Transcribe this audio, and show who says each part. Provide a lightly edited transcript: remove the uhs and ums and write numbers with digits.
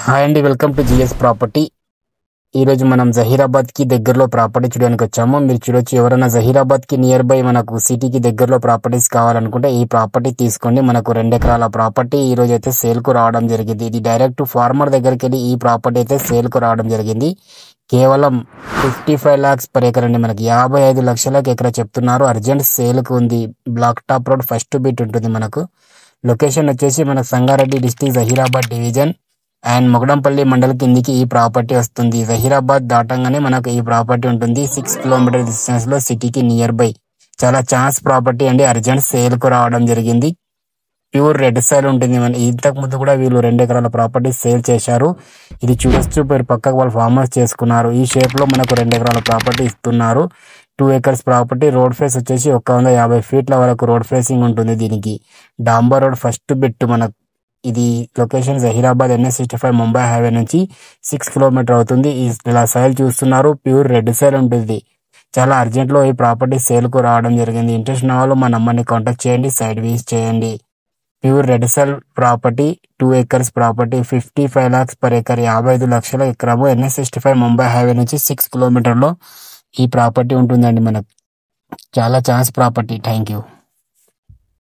Speaker 1: Hi అండి, welcome to GS property. ఈరోజు మనం జహీరాబాద్కి దగ్గరలో ప్రాపర్టీ చూడడానికి వచ్చాము. మీరు చూడొచ్చు, ఎవరైనా జహీరాబాద్కి నియర్ బై మనకు సిటీకి దగ్గరలో ప్రాపర్టీస్ కావాలనుకుంటే ఈ ప్రాపర్టీ తీసుకోండి. మనకు 2 ఎకరాల ప్రాపర్టీ ఈ రోజు అయితే సేల్కు రావడం జరిగింది. ఇది డైరెక్ట్ ఫార్మర్ దగ్గరికి వెళ్ళి ఈ ప్రాపర్టీ అయితే సేల్కు రావడం జరిగింది. కేవలం 55 lakhs పర్ ఎకర్ అండి. మనకి 55 లక్షలకు ఎకరా చెప్తున్నారు. అర్జెంట్ సేల్కు ఉంది. Black top road first bit ఉంటుంది. మనకు లొకేషన్ వచ్చేసి మన Sangareddy district Zaheerabad division and Mogadampalli mandal కిందికి ఈ ప్రాపర్టీ వస్తుంది. జహీరాబాద్ దాటంగానే మనకు ఈ ప్రాపర్టీ ఉంటుంది. 6 కిలోమీటర్ డిస్టెన్స్ లో సిటీకి నియర్ బై. చాలా ఛాన్స్ ప్రాపర్టీ అండి. అర్జెంట్ సేల్ కు రావడం జరిగింది. ప్యూర్ రెడ్ సాయిల్ ఉంటుంది. ఇంతకు ముందు కూడా వీళ్ళు 2 ఎకరాల ప్రాపర్టీ సేల్ చేశారు. ఇది చూడొచ్చు, పేరు పక్కకు వాళ్ళు ఫామ్ హౌస్ చేసుకున్నారు. ఈ షేప్ లో మనకు 2 ఎకరాల ప్రాపర్టీ ఇస్తున్నారు. 2 acres ప్రాపర్టీ. రోడ్ ఫేస్ వచ్చేసి 150 feet వరకు రోడ్ ఫేసింగ్ ఉంటుంది. దీనికి డాంబర్ రోడ్ ఫస్ట్ బిట్. మనకు ఇది location Zaheerabad NH65 Mumbai highway నుంచి 6 కిలోమీటర్ అవుతుంది. ఇలా సైల్ చూస్తున్నారు, ప్యూర్ రెడ్ సైల్ ఉంటుంది. చాలా అర్జెంట్ లో ఈ ప్రాపర్టీ సేల్ కు రావడం జరిగింది. ఇంట్రెస్ట్ ఉన్న వాళ్ళు మా నంబర్ని కాంటాక్ట్ చేయండి, సైడ్ విజిట్ చేయండి. Pure red సైల్ property, 2 acres property, 55 lakhs per acre, 55 లక్షల ఎకరము. NH65 ముంబై హైవే నుంచి 6 కిలోమీటర్లో ఈ ప్రాపర్టీ ఉంటుందండి. మనకు చాలా ఛాన్స్ ప్రాపర్టీ. Thank you.